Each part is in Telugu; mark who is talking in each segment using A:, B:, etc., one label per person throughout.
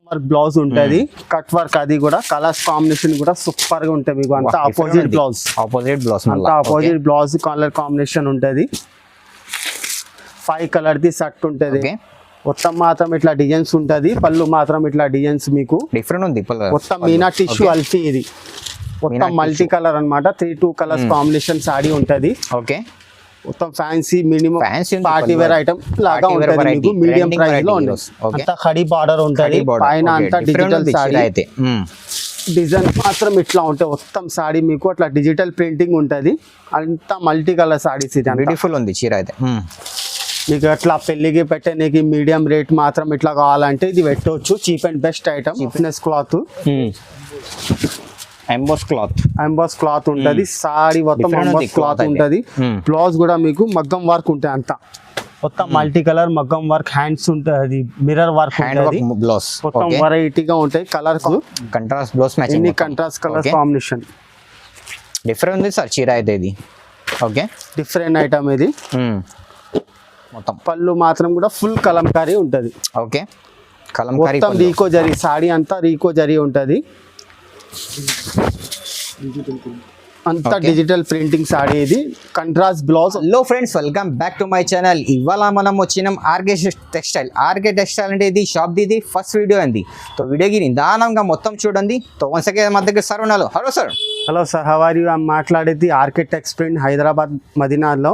A: వర్క్ బ్లౌజ్ ఉంటది, కట్ వర్క్. అది కూడా కలర్స్ కాంబినేషన్ కూడా సూపర్ గా ఉంటాయి మీకు. అంతా ఆపోజిట్ బ్లౌజ్, అంతా ఆపోజిట్ బ్లౌజ్ కలర్ కాంబినేషన్ ఉంటది. 5 కలర్ ది సెట్ ఉంటది. మొత్తం మాత్రం ఇట్లా డిజైన్స్ ఉంటది, పళ్ళు మాత్రం ఇట్లా డిజైన్స్ మీకు
B: డిఫరెంట్ ఉంది.
A: మొత్తం మీనా టిష్యూ అల్ఫీ, ఇది మొత్తం మల్టీ కలర్ అన్నమాట. 3-2 కలర్స్ కాంబినేషన్ సాడీ ఉంటది.
B: ఓకే,
A: మొత్తం fancy minimum party wear item లాగా ఉంటది మీకు. మీడియం ప్రైస్ లో ఉంటుంది. అంతా ఖడీ బార్డర్ ఉంటది, పైన అంతా డిజిటల్ సాడీ. అయితే డిజైన్ మాత్రం ఇట్లా ఉంటాయి. మొత్తం సాడీ మీకు అట్లా డిజిటల్ ప్రింటింగ్ ఉంటది. అంతా మల్టీ కలర్ సాడీస్. ఇది
B: బ్యూటిఫుల్ ఉంది చీర అయితే.
A: మీకు అట్లా పెళ్లికి పెట్టడానికి మీడియం రేట్ మాత్రం ఇట్లా కావాలంటే ఇది పెట్టవచ్చు. Cheap and best item. Cheapness cloth, emboss cloth ఉంటది. సారీ మొత్తం ఎంబోస్ క్లాత్ ఉంటది. బ్లౌజ్ కూడా మీకు మగ్గం వర్క్ ఉంటాయి. అంతా మొత్తం మల్టీ కలర్ మగ్గం వర్క్, హ్యాండ్స్ ఉంటుంది, మిర్రర్ వర్క్ ఉంటుంది.
B: బ్లౌజ్
A: మొత్తం వెరైటీగా ఉంటాయి. కలర్స్
B: కంట్రాస్ట్ బ్లౌజ్ మ్యాచింగ్,
A: ఎన్ని కంట్రాస్ట్ కలర్ కాంబినేషన్.
B: డిఫరెంట్ ఉంది సార్ చీర అయితే ఇది. ఓకే,
A: డిఫరెంట్ ఐటమ్ ఇది.
B: మొత్తం
A: పళ్ళు మాత్రం కూడా ఫుల్ కలంకారీ ఉంటది.
B: ఓకే, కలంకారీ
A: మొత్తం రీకో జరీ, సాడీ అంతా రీకో జరీ ఉంటది. అంతా డిజిటల్ ప్రింటింగ్ సాడీ. ఇది contrast blouse.
B: Hello friends, welcome back to my channel. ఇవాళ మనం వచ్చినాం ఆర్కే టెక్స్టైల్. ఆర్కే టెక్స్టైల్ అంటే ఇది షాప్ ది ఫస్ట్ వీడియో అండి. సో వీడియోకి నిదానంగా మొత్తం చూడండి. సో వన్స్ అగైన్ మా దగ్గర సార్ ఉన్నారు. Hello sir.
A: Hello sir, how are you? మాట్లాడేది ఆర్కే టెక్స్టైల్, హైదరాబాద్ మదీనాలో.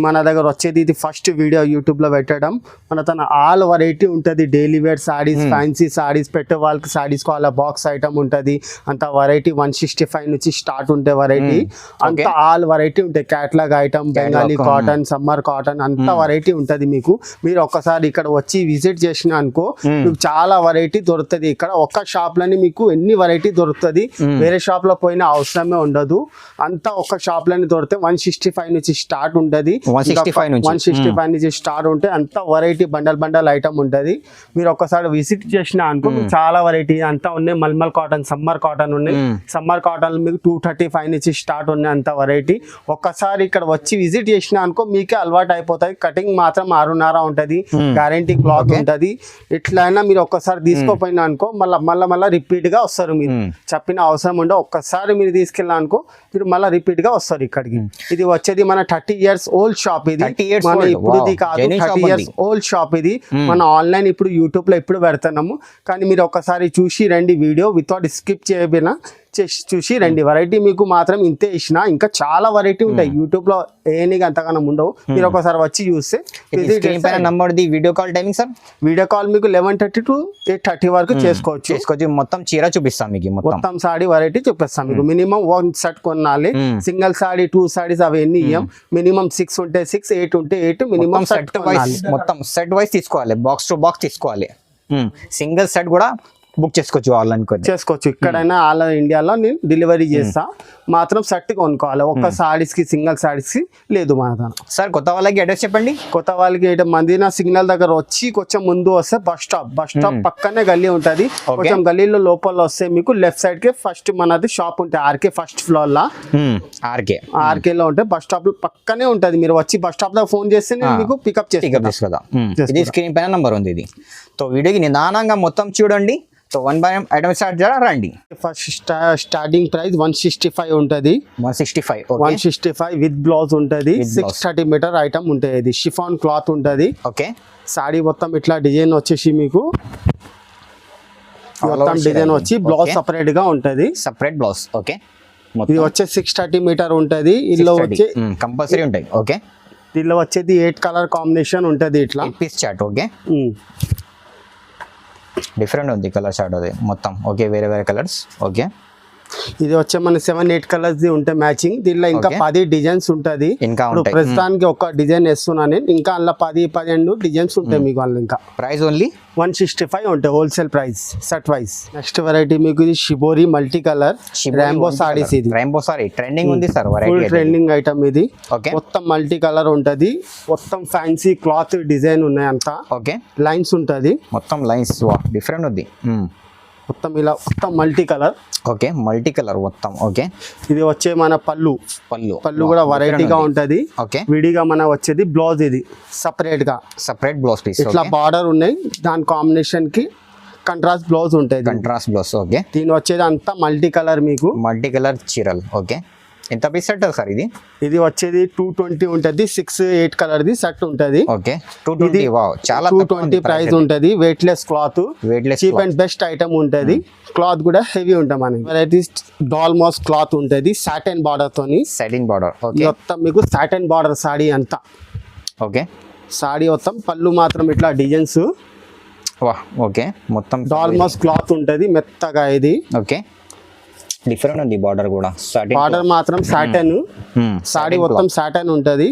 A: మన దగ్గర వచ్చేది ఇది ఫస్ట్ వీడియో యూట్యూబ్లో పెట్టడం. మన తన ఆల్ వెరైటీ ఉంటుంది. Daily wear saris, fancy saris, పెట్టే వాళ్ళకి సాడీస్ కావాలా, బాక్స్ ఐటమ్ ఉంటుంది. అంత వెరైటీ 165 నుంచి స్టార్ట్ ఉంటే వెరైటీ. అంత ఆల్ వెరైటీ ఉంటాయి. Catalogue item, Bengali cotton, summer cotton, అంత వెరైటీ ఉంటుంది మీకు. మీరు ఒక్కసారి ఇక్కడ వచ్చి విజిట్ చేసిన అనుకో, మీకు చాలా వెరైటీ దొరుకుతుంది. ఇక్కడ ఒక్క షాప్ లోని మీకు ఎన్ని వెరైటీ దొరుకుతుంది. వేరే షాప్ లో పోయిన అవసరమే ఉండదు. అంతా ఒక్క షాప్ లోని దొరికితే 165 నుంచి స్టార్ట్ ఉంటుంది. 165 నుంచి స్టార్ట్ ఉంటే అంత వెరైటీ బండల్ ఐటమ్ ఉంటుంది. మీరు ఒక్కసారి విజిట్ చేసిన అనుకో, చాలా వెరైటీ అంతా ఉన్నాయి. మల్మల్ కాటన్, సమ్మర్ కాటన్ ఉన్నాయి. సమ్మర్ కాటన్ మీకు 235 నుంచి స్టార్ట్ ఉన్నాయి. అంత వెరైటీ ఒక్కసారి ఇక్కడ వచ్చి విజిట్ చేసిన అనుకో, మీకే అలవాటు అయిపోతుంది. కటింగ్ మాత్రం 6.5 ఉంటుంది. గ్యారంటీ క్లాత్ ఉంటుంది. ఎట్లయినా మీరు ఒక్కసారి తీసుకోపోయినా అనుకో, మళ్ళీ రిపీట్ గా వస్తారు. మీరు చెప్పిన అవసరం ఉండే, ఒక్కసారి మీరు తీసుకెళ్ళినా అనుకో, మీరు మళ్ళీ రిపీట్ గా వస్తారు ఇక్కడికి. ఇది వచ్చేది మన 30 years ఓల్డ్ షాప్. ఇది మన ఇప్పుడుది కాదు, 30 years ఓల్డ్ షాప్ ఇది. మన ఆన్లైన్ ఇప్పుడు యూట్యూబ్ లో ఇప్పుడు పెడుతున్నాము. కానీ మీరు ఒకసారి చూసి రండి వీడియో, వితౌట్ స్కిప్ చేయబోయినా చూసి రండి. వెరైటీ మీకు మాత్రం ఇంతే ఇచ్చిన, ఇంకా చాలా వెరైటీ ఉంటాయి. యూట్యూబ్ లో ఏనికి అంతగానం ఉండవు. మీరు ఒకసారి వచ్చి చూస్తే.
B: Video call timing sir?
A: Video call మీకు 11:30 to 8:30 వరకు చేసుకోవచ్చు.
B: మొత్తం చీర చూపిస్తాం మీకు, మొత్తం
A: సాడీ వెరైటీ చూపిస్తాం మీకు. మినిమం 1 సెట్ కొనాలి. సింగిల్ సాడీ, 2 సాడీస్ అవి ఎన్ని ఇయ్యం. మినిమం 6 ఉంటే 6, 8 ఉంటే 8. మినిమం సెట్ వైస్,
B: మొత్తం సెట్ వైస్ తీసుకోవాలి. బాక్స్ టు బాక్స్ తీసుకోవాలి. సింగిల్ సెట్ కూడా బుక్ చేసుకోవచ్చు, ఆన్లైన్
A: చేసుకోవచ్చు. ఇక్కడైనా ఆల్ ఇండియాలో నేను డెలివరీ చేస్తా. మాత్రం సెట్ కొనుక్కోవాలి. ఒక్క సారీస్ కి, సింగిల్ సారీస్ కి లేదు మన.
B: సార్ కొత్త వాళ్ళకి అడ్రస్ చెప్పండి.
A: కొత్త వాళ్ళకి మదీనా సిగ్నల్ దగ్గర వచ్చి కొంచెం ముందు వస్తే బస్ స్టాప్ పక్కనే గల్లీ ఉంటది. కొంచెం గల్లీలో లోపల వస్తే మీకు లెఫ్ట్ సైడ్ కి ఫస్ట్ మనది షాప్ ఉంటాయి. ఆర్కే ఫస్ట్ ఫ్లోర్ లా, ఆర్కే లో ఉంటే బస్ స్టాప్ పక్కనే ఉంటది. మీరు వచ్చి బస్ స్టాప్ లో ఫోన్ చేస్తే నేను మీకు పికప్ చేసుకుంటా.
B: ఇది స్క్రీన్ పైన నంబర్ ఉంది. ఇది సో వీడియోకి నిదానంగా మొత్తం చూడండి. సో 1 by 1 ఐటమ్ స్టార్ట్ చేయాలా రండి.
A: ఫస్ట్ స్టార్టింగ్ ప్రైస్ 165 ఉంటది. 165 విత్ బ్లౌజ్ ఉంటది. 630 మీటర్ ఐటమ్ ఉంటుంది. ఇది షిఫాన్ క్లాత్ ఉంటది.
B: ఓకే,
A: సాడీ మొత్తం ఇట్లా డిజైన్ వచ్చేసి మీకు మొత్తం డిజైన్ వచ్చి బ్లౌజ్ సపరేట్ గా ఉంటది.
B: Separate blouse. ఓకే,
A: ఇది వచ్చే 630 మీటర్ ఉంటది. ఇందులో వచ్చే
B: కంపల్సరీ ఉంటాయి. ఓకే,
A: దీనిలో వచ్చేది 8 కలర్ కాంబినేషన్ ఉంటది. ఇట్లా
B: పీస్ చార్ట్. ఓకే, డిఫరెంట్ ఉంది కలర్ చార్ట్ అది మొత్తం. ఓకే, వేరే కలర్స్. ఓకే,
A: ఇది వచ్చే మన 7-8 కలర్స్ ఉంటాయి మ్యాచింగ్. దీనిలో ఇంకా 10 డిజైన్స్ ఉంటది. ప్రస్తుతానికి ఒక డిజైన్ వేస్తున్నాను నేను. ఇంకా అందులో 10-12 డిజైన్స్ ఉంటాయి మీకు. అందులో ఇంకా
B: ప్రైస్ ఓన్లీ
A: 165 ఉంటాయి wholesale price set wise. Next variety మీకు ఇది shibori multi colour Rambo saris. ఇది
B: రాంబో సారీ ట్రెండింగ్ ఉంది సార్,
A: ఫుల్ ట్రెండింగ్ ఐటమ్ ఇది. మొత్తం మల్టీ కలర్ ఉంటది. మొత్తం ఫ్యాన్సీ క్లాత్ డిజైన్ ఉన్నాయి అంతా.
B: ఓకే,
A: లైన్స్ ఉంటది.
B: మొత్తం లైన్స్ డిఫరెంట్ ఉంది.
A: మొత్తం ఇలా మొత్తం multi colour.
B: Okay, multi colour మొత్తం. ఓకే,
A: ఇది వచ్చే మన పళ్ళు కూడా వెరైటీగా ఉంటది.
B: ఓకే,
A: విడిగా మన వచ్చేది బ్లౌజ్. ఇది సపరేట్ బ్లౌజ్ పీస్. ఇట్లా బార్డర్ ఉన్నాయి. దాని కాంబినేషన్ కి కంట్రాస్ట్ బ్లౌజ్ ఉంటుంది.
B: Contrast blouse. ఓకే.
A: దీని వచ్చేది అంతా మల్టీ కలర్, మీకు
B: మల్టీ కలర్ చీరలు. ఓకే. ఎంత పీస్ సెట్ సార్ ఇది?
A: ఇది వచ్చేది 220 ఉంటుంది. 6-8 కలర్ది సెట్ ఉంటుంది.
B: ఓకే. 220. వావ్, చాలా
A: 220 ప్రైస్ ఉంటుంది. Weightless cloth,
B: weightless
A: cheap and best item ఉంటుంది. క్లాత్ కూడా హెవీ ఉంటుంది. మనకి వెరైటీస్ డాల్మాస్ క్లాత్ ఉంటుంది, సాటిన్ బార్డర్ తోని.
B: Satin border. ఓకే.
A: మొత్తం మీకు సాటిన్ బార్డర్ సాడీ అంతా.
B: ఓకే.
A: సాడీ మొత్తం పళ్ళు మాత్రం ఇట్లా డిజైన్స్.
B: వా. ఓకే. మొత్తం
A: డాల్మాస్ క్లాత్ ఉంటుంది మెత్తగా. ఇది
B: ఓకే. డిఫరెంట్ ఉంది బార్డర్ కూడా.
A: బార్డర్ మాత్రం సాటన్, సాడీ మొత్తం సాటన్ ఉంటది.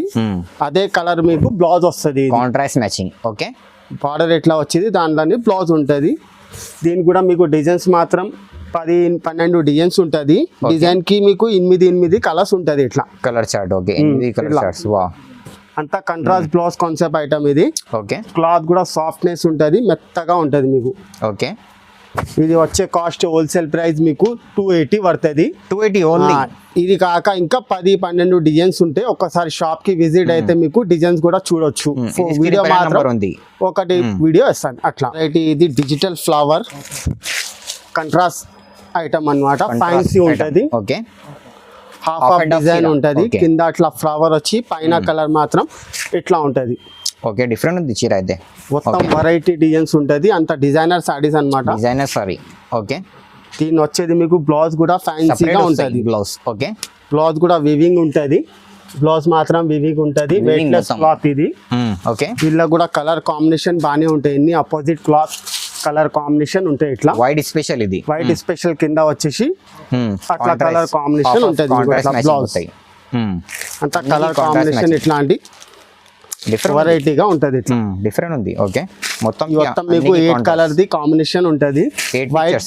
A: అదే కలర్ మీకు బ్లౌజ్ వస్తుంది,
B: కాంట్రాస్ట్ మ్యాచింగ్. ఓకే.
A: బార్డర్ ఎట్లా వచ్చింది దాంట్లోనే బ్లౌజ్ ఉంటుంది. దీనికి కూడా మీకు డిజైన్స్ మాత్రం 10-12 డిజైన్స్ ఉంటుంది. డిజైన్ కి మీకు 8 కలర్స్ ఉంటుంది. ఇట్లా
B: colour chart. Okay. 8 colour charts. వా.
A: అంతా కంట్రాస్ట్ బ్లౌజ్ కాన్సెప్ట్ ఐటమ్ ఇది.
B: ఓకే.
A: క్లాత్ కూడా సాఫ్ట్నెస్ ఉంటుంది, మెత్తగా ఉంటుంది మీకు.
B: ఓకే.
A: ఇది వచ్చే కాస్ట్ హోల్సేల్ ప్రైస్ మీకు 280 పడుతుంది.
B: 280 ఓన్లీ.
A: ఇది కాక ఇంకా 10-12 డిజైన్స్ ఉంటాయి. ఒక్కసారి షాప్ కి విజిట్ అయితే మీకు డిజైన్స్ కూడా చూడొచ్చు. వీడియో మాత్రం
B: ఉంది,
A: ఒకటి వీడియో ఇస్తాను అట్లా. ఇది డిజిటల్ ఫ్లవర్ కంట్రాస్ట్ ఐటమ్ అన్నమాట. ఫ్యాన్సీ ఉంటుంది.
B: ఓకే.
A: హాఫ్ డిజైన్ ఉంటుంది. కింద అట్లా ఫ్లవర్ వచ్చి పైన కలర్ మాత్రం ఇట్లా ఉంటుంది.
B: ఓకే. డిఫరెంట్ ఉంది చీర అయితే.
A: మొత్తం వెరైటీ డిజైన్స్ ఉంటుంది. అంత డిజైనర్ సారీస్ అన్నమాట.
B: Designer sorry. ఓకే.
A: దీని వచ్చేది మీకు బ్లౌజ్ కూడా ఫ్యాన్సీగా ఉంటుంది.
B: బ్లౌజ్. ఓకే.
A: బ్లౌజ్ కూడా వివింగ్ ఉంటుంది. బ్లౌజ్ మాత్రం వివింగ్ ఉంటుంది. వెయిట్లెస్ క్లాత్ ఇది.
B: ఓకే.
A: వీళ్ళ కూడా కలర్ కాంబినేషన్ బాగానే ఉంటాయి. ఎన్ని అపోజిట్ క్లాత్ కలర్ కాంబినేషన్ ఉంటాయి. ఇట్లా
B: వైట్ స్పెషల్. ఇది
A: వైట్ స్పెషల్ కింద వచ్చేసి అట్లా కలర్ కాంబినేషన్ ఉంటుంది. బ్లౌజ్ అంతా కలర్ కాంబినేషన్ ఇట్లాంటి వెరైటీగా ఉంటుంది. ఇట్లా
B: డిఫరెంట్ ఉంది. ఓకే. మొత్తం
A: మీకు 8 కలర్ ది కాంబినేషన్ ఉంటుంది.
B: వైట్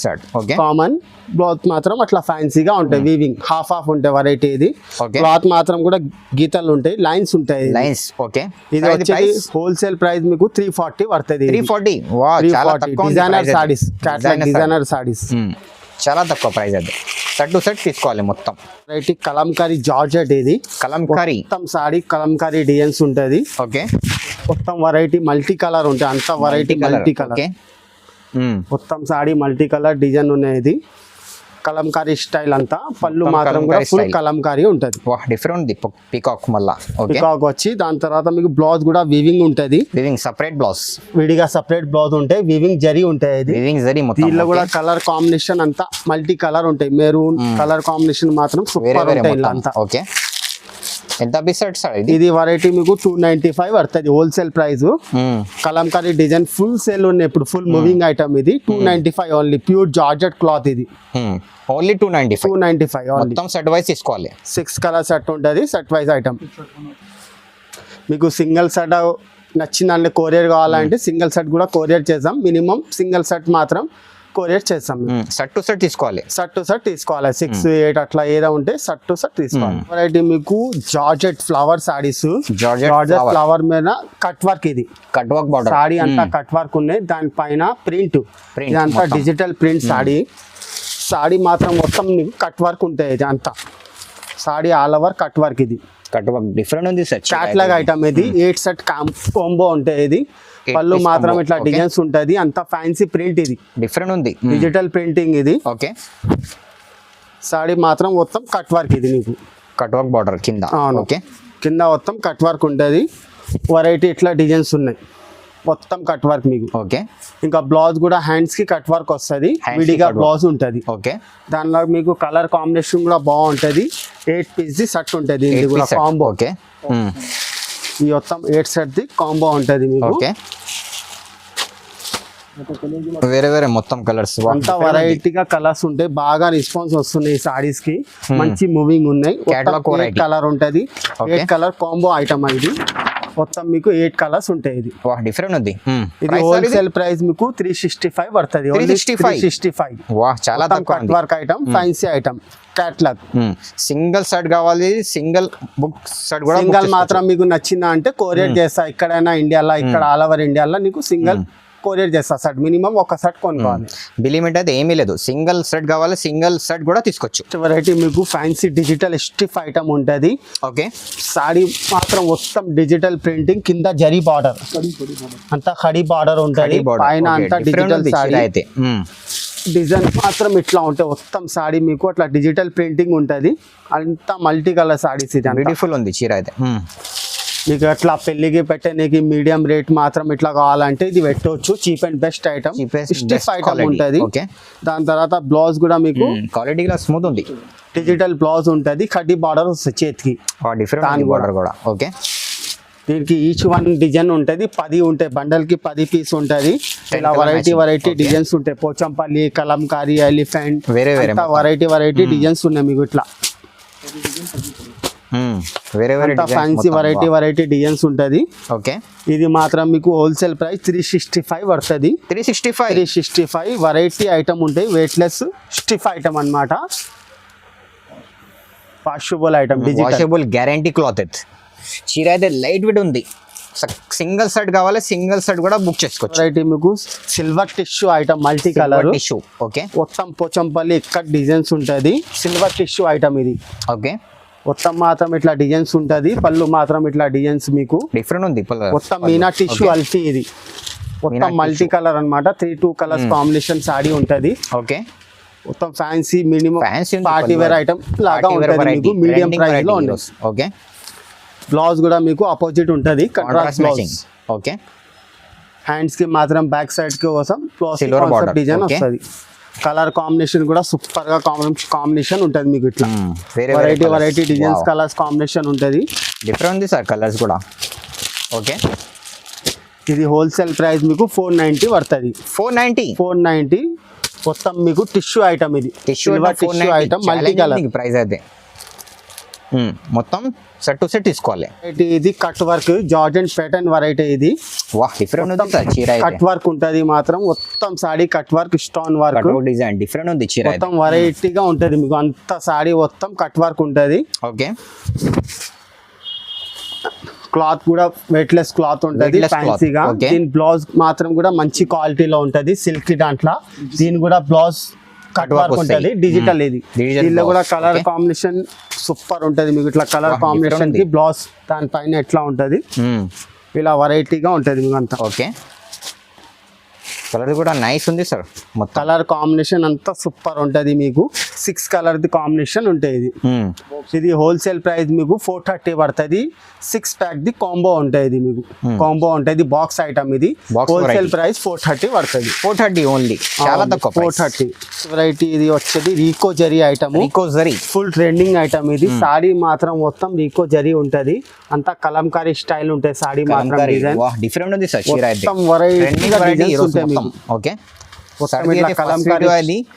A: కామన్ బ్లౌజ్ మాత్రం అట్లా ఫ్యాన్సీగా ఉంటాయి. వీవింగ్ హాఫ్ ఉంటాయి వెరైటీ. ఇది క్లాత్ మాత్రం కూడా గీతలు ఉంటాయి, లైన్స్ ఉంటాయి.
B: లైన్స్. ఓకే.
A: ఇది వచ్చేది హోల్సేల్ ప్రైస్ మీకు 340 పడుతుంది.
B: 340.
A: డిజైనర్ సారీస్, డిజైనర్ సారీస్
B: చాలా తక్కువ ప్రైస్. అది సెట్ టు సెట్ తీసుకోవాలి మొత్తం.
A: Variety Kalamkari georgette. ఇది
B: కలంకారీ
A: మొత్తం సారీ కలంకారీ డిజైన్స్ ఉంటుంది.
B: ఓకే.
A: మొత్తం వెరైటీ మల్టీ కలర్ ఉంటాయి. అంత వెరైటీ మల్టీ కలర్. మొత్తం సారీ మల్టీ కలర్ డిజైన్ ఉన్నాయి. ఇది కలంకారీ స్టైల్ అంతా. పళ్ళు మాత్రం కూడా ఫుల్ కలంకారీ ఉంటుంది.
B: డిఫరెంట్ ఉంది. పీకాక్ మళ్ళా.
A: పీకాక్ వచ్చి దాని తర్వాత మీకు బ్లౌజ్ కూడా వివింగ్ ఉంటుంది.
B: వివింగ్ సపరేట్ బ్లౌజ్,
A: విడిగా సపరేట్ బ్లౌజ్ ఉంటాయి. వివింగ్ జరీ ఉంటాయి.
B: వివింగ్ జరీ మొత్తం.
A: దీనిలో కూడా కలర్ కాంబినేషన్ అంతా మల్టీ కలర్ ఉంటాయి. మెరూన్ కలర్ కాంబినేషన్ మాత్రం సూపర్ ఉంటాయి అంతా.
B: ఓకే. ఎంత బిసెట్ సార్
A: ఇది వెరైటీ మీకు 295 పడుతుంది wholesale price. Kalamkari design full sale ఉన్నాయి ఇప్పుడు. ఫుల్ మూవింగ్ ఐటమ్ ఇది. 295 ఓన్లీ. ప్యూర్ జార్జెట్ క్లాత్ ఇది.
B: Only 295
A: only.
B: మొత్తం సెట్ వైస్ తీసుకోవాలి.
A: 6 కలర్ సెట్ ఉంటుంది. Set wise item. మీకు సింగిల్ సెట్ నచ్చిందంటే కొరియర్ కావాలంటే సింగిల్ సెట్ కూడా కొరియర్ చేద్దాం. మినిమం సింగిల్ సెట్ మాత్రం కొరియర్ చేస్తాం.
B: సెట్ టు సెట్ తీసుకోవాలి.
A: సెట్ టు సెట్ తీసుకోవాలి. 6-8 అట్లా ఏదో ఉంటే సెట్ టు సెట్ తీసుకోవాలి. వెరైటీ మీకు georgette flower saris. Georgette flower మీద కట్ వర్క్. ఇది
B: కట్ వర్క్ బార్డర్.
A: సాడీ అంతా కట్ వర్క్ ఉన్నాయి. దానిపైన ప్రింట్. ఇదంతా డిజిటల్ ప్రింట్ సాడీ. సాడీ మాత్రం మొత్తం మీకు కట్ వర్క్ ఉంటాయి. ఇది అంతా saree all over cut work. ఇది
B: కట్ వర్క్ డిఫరెంట్ ఉంది. Set
A: catalogue item. ఇది 8 సెట్ కాంబో ఉంటాయి. ఇది పళ్ళు మాత్రం ఇట్లా డిజైన్స్ ఉంటుంది. అంత ఫ్యాన్సీ ప్రింట్. ఇది
B: డిఫరెంట్ ఉంది.
A: డిజిటల్ ప్రింటింగ్ ఇది.
B: ఓకే.
A: సాడీ మాత్రం మొత్తం కట్ వర్క్. ఇది మీకు
B: కట్ వర్క్ బార్డర్ కింద. ఓకే.
A: కింద మొత్తం కట్ వర్క్ ఉంటుంది. వెరైటీ ఇట్లా డిజైన్స్ ఉన్నాయి. మొత్తం కట్ వర్క్ మీకు.
B: ఓకే.
A: ఇంకా బ్లౌజ్ కూడా హ్యాండ్స్ కి కట్ వర్క్ వస్తుంది. విడిగా బ్లౌజ్ ఉంటుంది.
B: ఓకే.
A: దానిలో మీకు కలర్ కాంబినేషన్ కూడా బాగుంటుంది. 8 పీస్ ది సెట్ ఉంటుంది. ఇది కూడా కాంబో.
B: ఓకే.
A: ఈ మొత్తం 8 సెట్ ది కాంబో ఉంటుంది మీకు.
B: ఓకే. వేరే వేరే మొత్తం కలర్స్
A: అంతా వెరైటీగా కలర్స్ ఉంటాయి. బాగా రెస్పాన్స్ వస్తున్నాయి. సారీస్ కి మంచి మూవింగ్ ఉన్నాయి. కలర్ ఉంటుంది. 8 కలర్ కాంబో ఐటమ్. ఇది మొత్తం మీకు 8 కలర్స్ ఉంటాయి. ఇది
B: డిఫరెంట్ ఉంది.
A: ఇది హోల్సేల్ ప్రైస్ మీకు 365 పడుతుంది. 365.
B: చాలా తక్కువ.
A: Cut work item, fancy item, catalogue.
B: Single set కావాలి. సింగిల్ బుక్ సెట్ కూడా.
A: సింగిల్ మాత్రం మీకు నచ్చిందా అంటే కొరియర్ చేస్తా. ఎక్కడైనా ఇండియాలో, ఇక్కడ ఆల్ ఓవర్ ఇండియాలో నీకు సింగిల్ కొరియర్ చేస్తా సార్, మినిమం ఒక సెట్ కొనుక్కోవాలి.
B: బిల్ లిమిట్ అయితే ఏమీ లేదు, సింగిల్ సెట్ కావాలి సింగిల్ సెట్ కూడా తీసుకోవచ్చు.
A: వెరైటీ మీకు ఫ్యాన్సీ డిజిటల్ స్టిఫ్ ఐటమ్ ఉంటుంది.
B: ఓకే,
A: సాడీ మాత్రం మొత్తం డిజిటల్ ప్రింటింగ్, కింద జరీ బార్డర్ అంతా ఖడీ బార్డర్ ఉంటుంది, పైన అంతా డిజిటల్ సాడీ
B: అయితే
A: డిజైన్ మాత్రం ఇట్లా ఉంటాయి. మొత్తం సాడీ మీకు అట్లా డిజిటల్ ప్రింటింగ్ ఉంటుంది, అంతా మల్టీ కలర్ సాడీస్. ఇది
B: బ్యూటిఫుల్ ఉంది చీర అయితే.
A: మీకు అట్లా పెళ్లికి పెట్టడానికి మీడియం రేట్ మాత్రం ఇట్లా కావాలంటే ఇది పెట్టవచ్చు. Cheap and best item, stiff item ఉంటుంది. దాని తర్వాత బ్లౌజ్ కూడా మీకు
B: క్వాలిటీ స్మూత్ ఉంది,
A: డిజిటల్ బ్లౌజ్ ఉంటుంది, ఖడ్డీ బార్డర్ వస్తుంది చేతికి,
B: డిఫరెంట్ బార్డర్ కూడా. ఓకే,
A: దీనికి ఈచ్ వన్ డిజైన్ ఉంటుంది, 10 ఉంటాయి, బండల్ కి 10 పీస్ ఉంటుంది. ఇలా వెరైటీ డిజైన్స్ ఉంటాయి, పోచంపల్లి, కలంకారీ, ఎలిఫెంట్,
B: వేరే
A: వెరైటీ డిజైన్స్ ఉన్నాయి మీకు. ఇట్లా ఫ్యాన్సీ వెరైటీ డిజైన్స్ ఉంటుంది.
B: ఓకే,
A: ఇది మాత్రం మీకు హోల్సేల్ ప్రైస్ 365 పడుతుంది. 365 వెరైటీ ఐటమ్ ఉంటాయి, వెయిట్లెస్ స్టిఫ్ ఐటమ్ అన్నమాట. Washable item,
B: washable guarantee cloth అయితే. చీర అయితే లైట్ వెయిట్ ఉంది, సింగిల్ సెట్ కావాలి సింగిల్ సెట్ కూడా బుక్ చేసుకోవచ్చు.
A: వెరైటీ మీకు silver tissue item, multi colour
B: tissue. Okay,
A: మొత్తం పోచంపల్లి ఇక్కడ డిజైన్స్ ఉంటుంది, సిల్వర్ టిష్యూ ఐటమ్ ఇది.
B: ఓకే,
A: మొత్తం మాత్రం ఇట్లా డిజైన్స్ ఉంటుంది, పళ్ళు మాత్రం ఇట్లా డిజైన్స్ మీకు
B: డిఫరెంట్ ఉంది.
A: మొత్తం మీనా టిష్యూ అల్ఫీ ఇది, మొత్తం మల్టీ కలర్ అన్నమాట. 3-2 కలర్స్ కాంబినేషన్ సాడీ ఉంటుంది.
B: ఓకే,
A: మొత్తం fancy minimum party wear item లాగా ఉంటుంది మీకు, మీడియం ప్రైస్ లో ఉంటుంది.
B: ఓకే,
A: బ్లౌజ్ కూడా మీకు ఆపోజిట్ ఉంటుంది, కాంట్రాస్ట్ బ్లౌజ్.
B: ఓకే,
A: హ్యాండ్స్ కి మాత్రం బ్యాక్ సైడ్ కి కోసం
B: సిల్వర్ బార్డర్
A: డిజైన్ వస్తుంది. కలర్ కాంబినేషన్ కూడా సూపర్ గా కాంబినేషన్ ఉంటుంది మీకు. ఇట్లా వెరైటీ డిజైన్స్ కలర్స్ కాంబినేషన్ ఉంటుంది,
B: డిఫరెంట్ ఉంది సార్ కలర్స్ కూడా. ఓకే,
A: ఇది హోల్సేల్ ప్రైస్ మీకు 490 పడుతుంది. 490 మొత్తం మీకు టిష్యూ ఐటమ్, ఇది tissue item, multi colour
B: price అయితే. మొత్తం సెట్ టు సెట్ తీసుకోవాలి.
A: ఇది cut work georgette pattern variety. ఇది
B: డిఫరెంట్ ఉంది సార్ చీర,
A: కట్ వర్క్ ఉంటుంది మాత్రం, మొత్తం saree cut work, stone work
B: design different ఉంది చీర,
A: మొత్తం వెరైటీగా ఉంటుంది మీకు. అంత సాడీ మొత్తం కట్ వర్క్ ఉంటుంది.
B: ఓకే,
A: క్లాత్ కూడా వెయిట్లెస్ క్లాత్ ఉంటుంది, ఫ్యాన్సీగా. దీని బ్లౌజ్ మాత్రం కూడా మంచి క్వాలిటీలో ఉంటుంది, సిల్క్ దాంట్లో. దీని కూడా బ్లౌజ్ కట్ వర్క్ ఉంటుంది, డిజిటల్. ఇది దీనిలో కూడా కలర్ కాంబినేషన్ సూపర్ ఉంటుంది మీకు. ఇట్లా కలర్ కాంబినేషన్ కి బ్లౌజ్ దానిపైన ఎట్లా ఉంటుంది, ఇలా వెరైటీగా ఉంటుంది మీకు అంతా.
B: ఓకే, కలర్ కూడా నైస్ ఉంది సార్,
A: కలర్ కాంబినేషన్ అంతా సూపర్ ఉంటుంది మీకు. 6 కలర్ ది కాంబినేషన్ ఉంటాయి. ఇది హోల్సేల్ ప్రైస్ మీకు 430 పడుతుంది. 6 ప్యాక్ ది కాంబో ఉంటుంది, ఇది మీకు కాంబో ఉంటుంది, బాక్స్ ఐటమ్. ఇది హోల్సేల్ ప్రైస్ 430 పడుతుంది.
B: 430 ఓన్లీ, చాలా తక్కువ.
A: 430 వెరైటీ. ఇది వచ్చేది రీకో zari item, full trending item. ఇది సాడీ మాత్రం మొత్తం రీకో జరీ ఉంటుంది, అంతా కలంకారీ స్టైల్ ఉంటుంది సాడీ మాత్రం. డిజైన్
B: డిఫరెంట్ ఉంది సార్ చీర అయితే,
A: మొత్తం వెరైటీస్ ఉంటాయి మీకు.
B: Okay,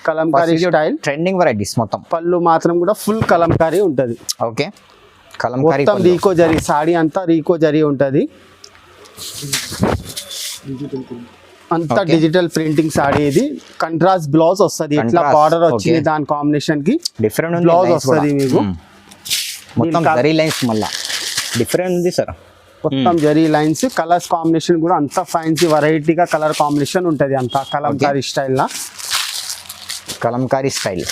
A: Kalamkari style
B: trending varieties మొత్తం.
A: పళ్ళు మాత్రం కూడా ఫుల్ కలంకారీ ఉంటుంది.
B: ఓకే, కలంకారీ
A: మొత్తం రీకో జరీ, సాడీ అంతా రీకో జరీ ఉంటుంది, అంతా డిజిటల్ ప్రింటింగ్ సాడీ. ఇది కంట్రాస్ట్ బ్లౌజ్ వస్తుంది, ఇట్లా బార్డర్ వచ్చింది, దాని కాంబినేషన్ కి
B: డిఫరెంట్
A: బ్లౌజ్ వస్తుంది మీకు.
B: మొత్తం జరీ లైన్స్ మళ్ళా డిఫరెంట్ ఉంది సార్,
A: మొత్తం జరీ లైన్స్. కలర్స్ కాంబినేషన్ కూడా అంత ఫ్యాన్సీ వెరైటీగా కలర్ కాంబినేషన్ ఉంటుంది, అంతా కలంకారీ స్టైల్ లా.
B: కలంకారీ స్టైల్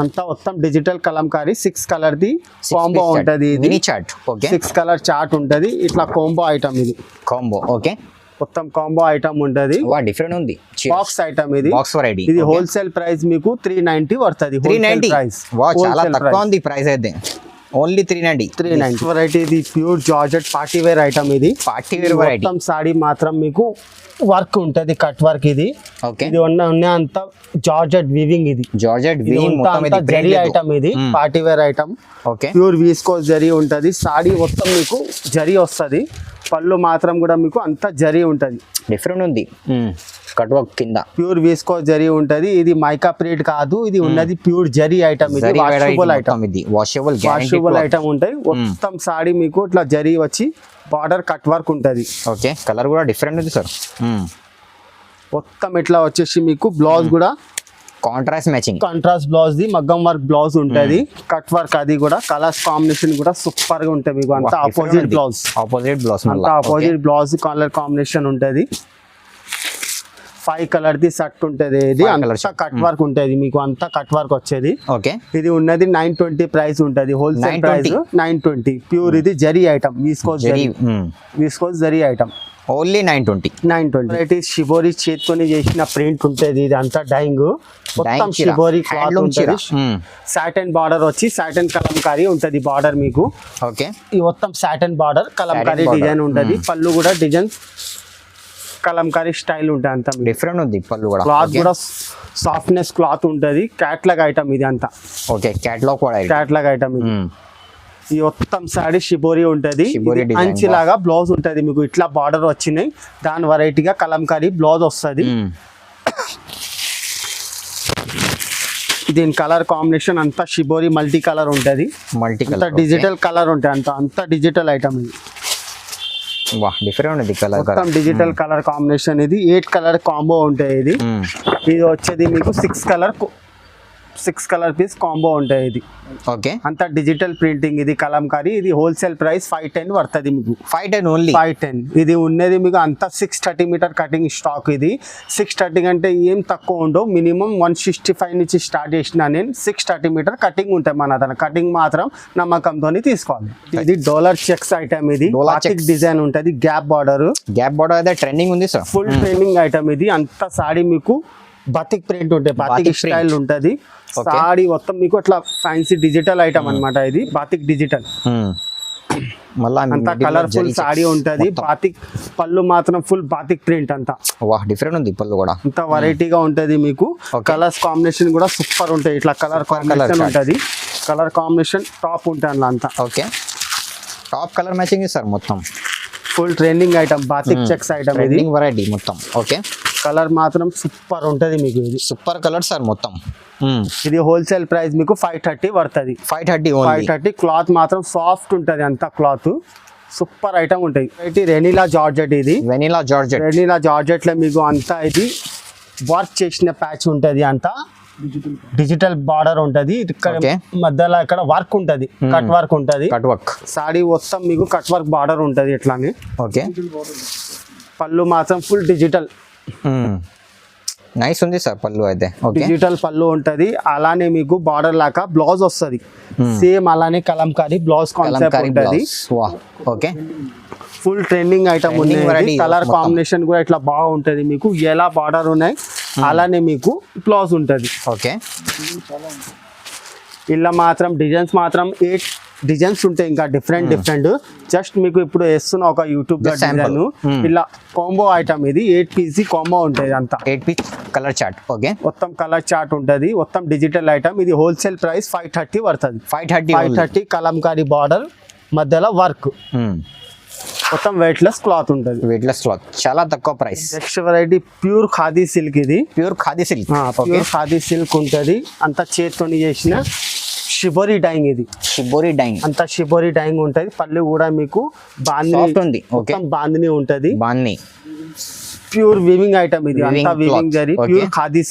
A: అంతా మొత్తం డిజిటల్ కలంకారీ. 6 కలర్ ది కాంబో ఉంటుంది, ఇది
B: చార్ట్. ఓకే,
A: 6 కలర్ చార్ట్ ఉంటుంది, ఇట్లా కాంబో ఐటమ్. ఇది
B: కాంబో. ఓకే,
A: మొత్తం కాంబో ఐటమ్ ఉంటుంది,
B: డిఫరెంట్ ఉంది,
A: బాక్స్ ఐటమ్. ఇది
B: బాక్స్ వెరైటీ.
A: ఇది హోల్సేల్ ప్రైస్ మీకు 390 పడుతుంది.
B: 390 చాలా తక్కువ ఉంది ప్రైస్ అయితే, ఓన్లీ 390
A: వెరైటీ. ఇది pure georgette party wear item. ఇది
B: పార్టీ వేర్ వెరైటీ.
A: మొత్తం సాడీ మాత్రం మీకు వర్క్ ఉంటుంది, కట్ వర్క్. ఇది
B: ఓకే,
A: ఇది ఉన్న అంత జార్జెట్ వీవింగ్. ఇది
B: జార్జెట్ వీవింగ్ మొత్తం
A: జరీ ఐటమ్. ఇది party wear item.
B: Okay,
A: pure viscose zari ఉంటుంది, సాడీ మొత్తం మీకు జరీ వస్తుంది. పళ్ళు మాత్రం కూడా మీకు అంతా జరీ ఉంటుంది,
B: డిఫరెంట్ ఉంది, కట్ వర్క్ కింద
A: ప్యూర్ వీస్కోస్ జరీ ఉంటుంది. ఇది మైకా ప్రింట్ కాదు, ఇది ఉన్నది ప్యూర్ జరీ ఐటమ్. ఇది వాషబుల్ ఐటమ్,
B: ఇది వాషబుల్
A: ఐటమ్ ఉంటాయి. మొత్తం సాడీ మీకు ఇట్లా జరీ వచ్చి బార్డర్ కట్ వర్క్ ఉంటుంది.
B: ఓకే, కలర్ కూడా డిఫరెంట్ ఉంది సార్.
A: మొత్తం ఇట్లా వచ్చేసి మీకు బ్లౌజ్ కూడా కాంట్రాస్ట్ బ్లౌజ్ ది మగ్గం వర్క్ బ్లౌజ్ ఉంటుంది, కట్ వర్క్. అది కూడా కలర్స్ కాంబినేషన్ కూడా సూపర్ గా ఉంటుంది మీకు. అంతా ఆపోజిట్ బ్లౌజ్
B: కలర్
A: కాంబినేషన్ ఉంటుంది. 5 కలర్ ది సెట్ ఉంటది. ఇది అంతా కట్ వర్క్ ఉంటది మీకు, అంతా కట్ వర్క్ వచ్చేది.
B: ఓకే,
A: ఇది ఉన్నది 920 ప్రైస్ ఉంటది, హోల్సేల్ ప్రైస్ 920. ప్యూర్ ఇది zari item, viscose zari item,
B: only 920.
A: Shibori చేతితోని చేసిన ప్రింట్ ఉంటది. ఇది అంతా డైయింగ్, మొత్తం షిబోరి క్లాత్ ఉంటది. సాటన్ బార్డర్ వచ్చి సాటన్ కలంకారీ ఉంటది బార్డర్ మీకు.
B: ఓకే,
A: ఈ మొత్తం సాటన్ బార్డర్ కలంకారీ డిజైన్ ఉంటది. పళ్ళు కూడా డిజైన్ కలంకారీ స్టైల్ ఉంటుంది, అంతా
B: డిఫరెంట్ ఉంది పళ్ళు కూడా.
A: క్లాత్ కూడా సాఫ్ట్నెస్ క్లాత్ ఉంటది. క్యాట్లాగ్ ఐటమ్ ఇది అంతా.
B: ఓకే, క్యాట్లాగ్ ఐటమ్ ఇది.
A: ఈ మొత్తం సారీ షిబోరి ఉంటది, అంచి లాగా బ్లౌజ్ ఉంటది మీకు. ఇట్లా బార్డర్ వచ్చినాయి, దాని వెరైటీగా కలంకారీ బ్లౌజ్ వస్తుంది. దీని కలర్ కాంబినేషన్ అంతా షిబోరి మల్టీ కలర్ ఉంటది, డిజిటల్ కలర్ ఉంటుంది, అంతా డిజిటల్ ఐటమ్ ఇది.
B: డిఫరెంట్ ఉంది కలర్,
A: మొత్తం డిజిటల్ కలర్ కాంబినేషన్. ఇది 8 కలర్ కాంబో ఉంటాయి. ఇది వచ్చేది మీకు 6 కలర్ పీస్ కాంబో ఉంటాయి. ఇది
B: ఓకే,
A: అంతా డిజిటల్ ప్రింటింగ్. ఇది కలంకారీ, ఇది హోల్సేల్ ప్రైస్ 510 పడుతుంది మీకు.
B: 510 ఓన్లీ,
A: 510. ఇది ఉన్నది మీకు అంతా 630 మీటర్ కటింగ్ స్టాక్. ఇది 630 అంటే ఏం తక్కువ ఉండవు, మినిమం 165 నుంచి స్టార్ట్ చేసిన నేను. 630 మీటర్ కటింగ్ ఉంటాయి మన తన. కటింగ్ మాత్రం నమ్మకంతో తీసుకోవాలి. ఇది డాలర్ చెక్స్ ఐటమ్, ఇది బాటిక్ డిజైన్ ఉంటుంది, గ్యాప్ బార్డర్
B: అయితే ట్రెండింగ్ ఉంది సార్.
A: ఫుల్ ట్రెండింగ్ ఐటమ్ ఇది. అంతా సాడీ మీకు బాతిక్ ప్రింట్ ఉంటాయి, బాతిక్ స్టైల్ ఉంటది. సాడీ మొత్తం మీకు అట్లా ఫ్యాన్సీ డిజిటల్ ఐటమ్ అన్నమాట. ఇది బాతిక్ డిజిటల్, అంతా కలర్ఫుల్ సాడీ ఉంటది. బాతిక్ పళ్ళు మాత్రం ఫుల్ బాతిక్ ప్రింట్ అంతా.
B: డిఫరెంట్ ఉంది పళ్ళు కూడా,
A: అంత వెరైటీగా ఉంటది మీకు. కలర్స్ కాంబినేషన్ కూడా సూపర్ ఉంటాయి. ఇట్లా కలర్ కాంబినేషన్ ఉంటది, కలర్ కాంబినేషన్ టాప్ ఉంటుంది అందులో అంతా.
B: Okay, top colour matching sir మొత్తం.
A: Full trending item, batik checks item, ఇది
B: వెరైటీ మొత్తం. ఓకే,
A: కలర్ మాత్రం సూపర్ ఉంటది మీకు. ఇది
B: సూపర్ కలర్ సార్ మొత్తం.
A: ఇది హోల్సేల్ ప్రైస్ మీకు 530 పడుతుంది. 530. క్లాత్ మాత్రం సాఫ్ట్ ఉంటది, అంతా క్లాత్ సూపర్ ఐటమ్ ఉంటాయి. వెనిలా జార్జెట్, ఇది వెనిలా జార్జెట్ లో మీకు అంతా ఇది వర్క్ చేసిన ప్యాచ్ ఉంటది, అంతా డిజిటల్ బార్డర్ ఉంటది. ఇక్కడ మధ్యలో ఇక్కడ వర్క్ ఉంటది, కట్ వర్క్ ఉంటది. సాడీ మొత్తం మీకు కట్ వర్క్ బార్డర్ ఉంటది ఇట్లానే.
B: ఓకే,
A: పళ్ళు మాత్రం ఫుల్ డిజిటల్,
B: నైస్ ఉంది సార్ పళ్ళు అయితే.
A: డిజిటల్ పళ్ళు ఉంటది. అలానే మీకు బార్డర్ లాగా బ్లౌజ్ వస్తుంది, సేమ్ అలానే కలంకారీ బ్లౌజ్ కాన్సెప్ట్ ఉంటది.
B: ఓకే,
A: ఫుల్ ట్రెండింగ్ ఐటమ్ ఉంది. కలర్ కాంబినేషన్ కూడా ఇట్లా బాగుంటది మీకు. ఎలా బార్డర్ ఉన్నాయి అలానే మీకు బ్లౌజ్ ఉంటది.
B: ఓకే,
A: ఇలా మాత్రం డిజైన్స్ మాత్రం 8 డిజైన్స్ ఉంటాయి, ఇంకా డిఫరెంట్. జస్ట్ మీకు ఇప్పుడు వేస్తున్న ఒక యూట్యూబ్ లో డిజైన్. ఇలా కాంబో ఐటమ్, ఇది 8 పీస్ కాంబో ఉంటుంది, అంతా
B: 8 పీస్ కలర్ చార్ట్. ఓకే,
A: మొత్తం కలర్ చార్ట్ ఉంటది, మొత్తం డిజిటల్ ఐటమ్. ఇది హోల్సేల్ ప్రైస్ 530 పడుతుంది. 530 కలంకారీ బార్డర్ మధ్యలో వర్క్, మొత్తం వెయిట్లెస్ క్లాత్ ఉంటుంది.
B: చాలా తక్కువ price.
A: Next variety pure khadi silk. ఇది
B: ప్యూర్ ఖాదీ
A: సిల్క్ ఉంటుంది, అంతా చేతితోని చేసిన షిబోరి డైయింగ్. ఇది అంతా షిబోరి డైయింగ్ ఉంటుంది. పళ్ళు కూడా మీకు బాందిని బాందిని ఉంటది. ప్యూర్ వీవింగ్ ఐటమ్, ఇది అంతా weaving zari. Pure khadi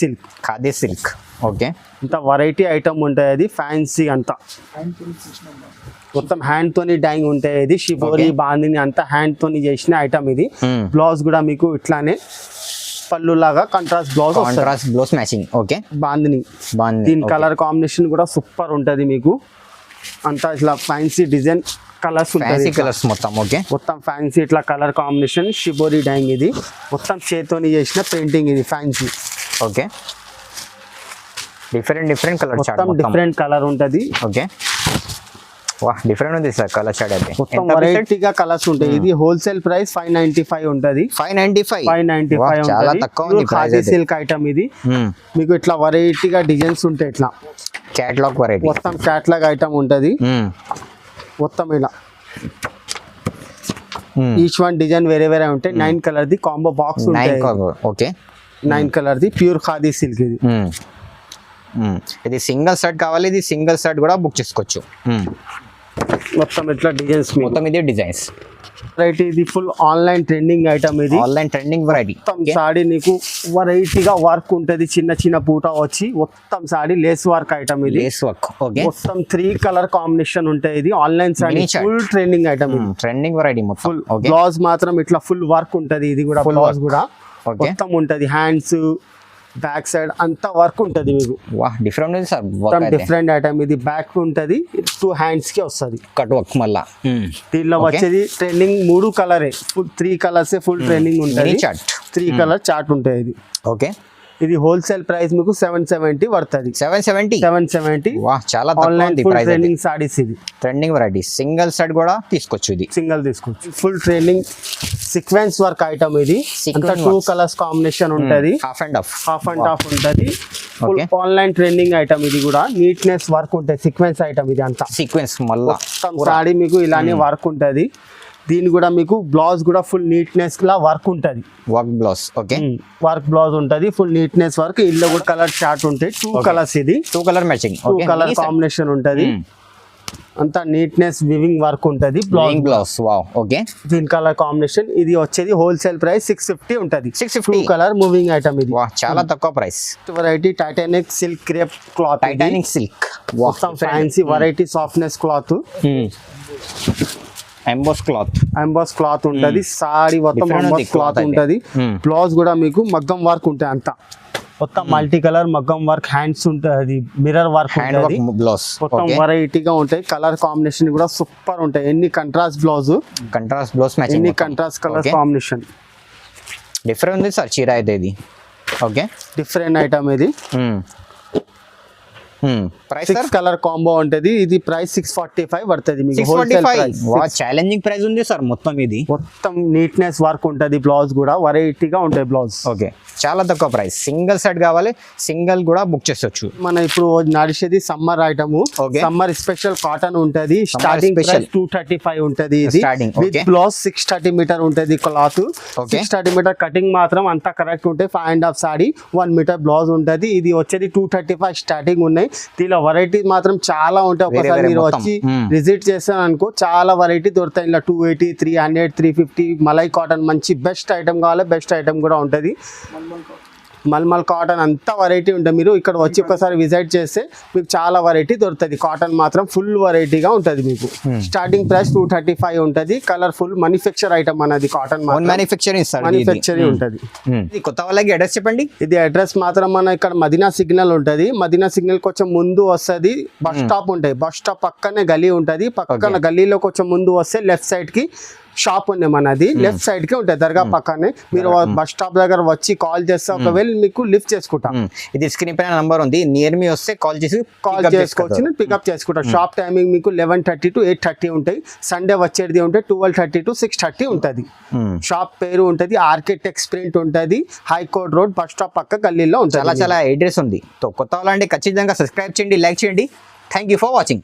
A: silk.
B: Okay,
A: అంత వెరైటీ ఐటమ్ ఉంటాయి. అది ఫ్యాన్సీ, అంతా మొత్తం హ్యాండ్ తోని డైయింగ్ ఉంటాయి. ఇది షిబోరి బాందిని అంతా హ్యాండ్ తోని చేసిన ఐటమ్. ఇది బ్లౌజ్ కూడా మీకు ఇట్లానే పళ్ళు లాగా contrast blouse
B: matching. Okay,
A: bandhani. దీని కలర్ కాంబినేషన్ కూడా సూపర్ ఉంటది మీకు. అంతా ఇట్లా ఫ్యాన్సీ డిజైన్ కలర్స్ ఉంటాయి,
B: మొత్తం. ఓకే,
A: మొత్తం ఫ్యాన్సీ ఇట్లా కలర్ కాంబినేషన్ షిబోరి డైయింగ్. ఇది మొత్తం చేతితోని చేసిన ప్రింటింగ్, ఇది ఫ్యాన్సీ.
B: ఓకే, డిఫరెంట్ కలర్,
A: మొత్తం డిఫరెంట్ కలర్ ఉంటది.
B: ఓకే, డిఫరెంట్ ఉంది సార్ కలర్ చార్ట్ అయితే.
A: మొత్తం వెరైటీగా కలర్స్ ఉంటాయి. ఇది హోల్సేల్ ప్రైస్ 595 ఉంటది.
B: 595 చాలా తక్కువ.
A: ఖాదీ సిల్క్ ఐటమ్ ఇది. మీకు ఇట్లా వెరైటీగా డిజైన్స్ ఉంటాయి, ఇట్లా
B: క్యాటలాగ్ వెరైటీ,
A: మొత్తం క్యాటలాగ్ ఐటమ్ ఉంటది. మొత్తం ఇలా ఈచ్ వన్ డిజైన్ వేరే ఉంటాయి. 9 కలర్ ది కాంబో బాక్స్ ఉంటాయి.
B: Okay,
A: 9 colour the pure khadi silk.
B: ఇది సింగిల్ షర్ట్ కావాలి, ఇది సింగిల్ షర్ట్ కూడా బుక్ చేసుకోవచ్చు.
A: మొత్తం ఇట్లా డిజైన్స్,
B: మొత్తం ఇదే డిజైన్స్
A: వెరైటీ. ఇది ఫుల్ ఆన్లైన్ ట్రెండింగ్ ఐటమ్. ఇది
B: ఆన్లైన్ ట్రెండింగ్ వెరైటీ.
A: మొత్తం సాడీ నీకు వెరైటీగా వర్క్ ఉంటది, చిన్న పూట వచ్చి మొత్తం సాడీ లేస్ వర్క్ ఐటమ్. ఇది
B: లేస్ వర్క్. ఓకే,
A: మొత్తం 3 కలర్ కాంబినేషన్ ఉంటాయి. ఇది online saree full trending item.
B: Trending variety మొత్తం.
A: బ్లౌజ్ మాత్రం ఇట్లా ఫుల్ వర్క్ ఉంటది. ఇది కూడా బ్లౌజ్ కూడా
B: ఓకే
A: మొత్తం ఉంటది, హ్యాండ్స్ బ్యాక్ సైడ్ అంతా వర్క్ ఉంటది మీకు.
B: వా డిఫరెంట్ ఉంది సార్
A: మొత్తం డిఫరెంట్ ఐటమ్. ఇది బ్యాక్ ఉంటది, 2 హ్యాండ్స్ కి వస్తుంది
B: కట్ వర్క్ మళ్ళా.
A: దీనిలో వచ్చేది ట్రెండింగ్ 3 కలరే, 3 కలర్స్ ఫుల్ ట్రెండింగ్ ఉంటుంది.
B: చార్ట్
A: 3 కలర్ చార్ట్ ఉంటాయి. ఇది
B: ఓకే,
A: ఇది హోల్సేల్ ప్రైస్ మీకు 770 పడుతుంది.
B: 770. వా చాలా
A: ఆన్లైన్ ఫుల్ ట్రెండింగ్ సారీస్. ఇది
B: ట్రెండింగ్ వెరైటీ, సింగిల్ సెట్ కూడా తీసుకోవచ్చు. ఇది
A: సింగిల్ తీసుకోవచ్చు. Full trending sequence work item. ఇది అంతా 2 కలర్స్ కాంబినేషన్ ఉంటది,
B: హాఫ్ అండ్ హాఫ్
A: ఉంటది. Full online trending item. ఇది కూడా నీట్నెస్ వర్క్ ఉంటుంది, సీక్వెన్స్ ఐటమ్. ఇది అంతా
B: సీక్వెన్స్ మళ్ళా
A: సారీ మీకు ఇలానే వర్క్ ఉంటది. దీని కూడా మీకు బ్లౌజ్ కూడా ఫుల్ నీట్నెస్ లా వర్క్ ఉంటది.
B: Work blouse. Okay,
A: work blouse ఉంటది, ఫుల్ నీట్నెస్ వర్క్. ఇల్లు కూడా కలర్ చార్ట్ ఉంటాయి, 2 కలర్స్. ఇది
B: 2 కలర్ మ్యాచింగ్,
A: 2 కలర్ కాంబినేషన్ ఉంటది. అంతా నీట్నెస్ వివింగ్ వర్క్ ఉంటది.
B: Blouse wow. ఓకే,
A: దీని కలర్ కాంబినేషన్. ఇది వచ్చేది హోల్సేల్ ప్రైస్ 650 ఉంటది.
B: 650
A: 2 కలర్ మూవింగ్ ఐటమ్. ఇది
B: వా చాలా తక్కువ price.
A: Variety titanic silk crepe cloth.
B: Titanic silk
A: మొత్తం fancy variety softness cloth. Emboss cloth ఉంటది. సారీ మొత్తం ఎంబోస్ క్లాత్ ఉంటది. బ్లౌజ్ కూడా మీకు మగ్గం వర్క్ ఉంటాయి. అంతా మొత్తం మల్టీ కలర్ మగ్గం వర్క్, హ్యాండ్స్ ఉంటుంది, మిర్రర్ వర్క్ ఉంటుంది.
B: బ్లౌజ్
A: మొత్తం వెరైటీగా ఉంటాయి. కలర్ కాంబినేషన్ కూడా సూపర్ ఉంటాయి. ఎన్ని కంట్రాస్ట్ బ్లౌజ్,
B: మ్యాచింగ్,
A: ఎన్ని కంట్రాస్ట్ కలర్ కాంబినేషన్.
B: డిఫరెంట్ ఉంది సార్ చీర అయితే ఇది. Okay,
A: different item. ఇది
B: ప్రైస్
A: 6 కలర్ కాంబో ఉంటది. ఇది ప్రైస్ 645 పడుతుంది మీకు. Wholesale price.
B: ఛాలెంజింగ్ ప్రైస్ ఉంది సార్ మొత్తం. ఇది
A: మొత్తం నీట్నెస్ వర్క్ ఉంటది. బ్లౌజ్ కూడా వెరైటీగా ఉంటాయి బ్లౌజ్.
B: ఓకే, చాలా తక్కువ ప్రైస్. సింగిల్ సెట్ కావాలి, సింగిల్ కూడా బుక్ చేసొచ్చు.
A: మన ఇప్పుడు నడిచేది summer item. Summer special cotton ఉంటది. స్టార్టింగ్ ప్రైస్ 235 ఉంటది. ఇది విత్ బ్లౌజ్ 630 మీటర్ ఉంటది క్లాత్. 630 మీటర్ కటింగ్ మాత్రం అంతా కరెక్ట్ ఉంటాయి. 5.5 సారీ, 1 మీటర్ బ్లౌజ్ ఉంటది. ఇది వచ్చేది 235 స్టార్టింగ్ ఉన్నాయి. దీనిలో వెరైటీ మాత్రం చాలా ఉంటాయి. ఒకసారి మీరు వచ్చి విజిట్ చేస్తాను అనుకో, చాలా వెరైటీ దొరుకుతాయి. ఇలా 280, 300, 350 మలై కాటన్ మంచి బెస్ట్ ఐటమ్ కావాలి, బెస్ట్ ఐటమ్ కూడా ఉంటుంది. మల్మల్ కాటన్ అంతా వెరైటీ ఉంటుంది. మీరు ఇక్కడ వచ్చి ఒకసారి విజిట్ చేస్తే మీకు చాలా వెరైటీ దొరుకుతుంది. కాటన్ మాత్రం ఫుల్ వెరైటీగా ఉంటుంది మీకు. స్టార్టింగ్ ప్రైస్ 235 ఉంటుంది. కలర్ఫుల్ మ్యానుఫ్యాక్చర్ ఐటమ్ అన్నది. కాటన్ మ్యానుఫ్యాక్చరింగ్ ఉంటుంది.
B: కొత్త వాళ్ళకి అడ్రస్ చెప్పండి.
A: ఇది అడ్రస్ మాత్రం మన ఇక్కడ మదీనా సిగ్నల్ ఉంటుంది. మదీనా సిగ్నల్ కొంచెం ముందు వస్తుంది, బస్ స్టాప్ ఉంటాయి. బస్ స్టాప్ పక్కనే గల్లీ ఉంటుంది. పక్కన గల్లీలో కొంచెం ముందు వస్తే లెఫ్ట్ సైడ్ కి షాప్ ఉంది మనది. లెఫ్ట్ సైడ్ కి ఉంటుంది, దర్గా పక్కనే. మీరు బస్ స్టాప్ దగ్గర వచ్చి కాల్ చేస్తే ఒకవేళ మీకు లిఫ్ట్ చేసుకుంటాం.
B: ఇది స్క్రీన్ పైన నంబర్ ఉంది, నియర్ మీ వస్తే కాల్ చేసుకోవచ్చు,
A: పికప్ చేసుకుంటాం. షాప్ టైమింగ్ మీకు 11:30 to 8:30 ఉంటాయి. సండే వచ్చేది ఉంటే 12:30 to 6:30 ఉంటుంది. షాప్ పేరు ఉంటుంది ఆర్కే టెక్స్ ప్రింట్ ఉంటుంది. హైకోర్ట్ రోడ్ బస్ స్టాప్ పక్క గల్లీలో ఉంటుంది.
B: చాలా అడ్రస్ ఉంది. కొత్త వాళ్ళంటే ఖచ్చితంగా సబ్స్క్రైబ్ చేయండి, లైక్ చేయండి. Thank you for watching.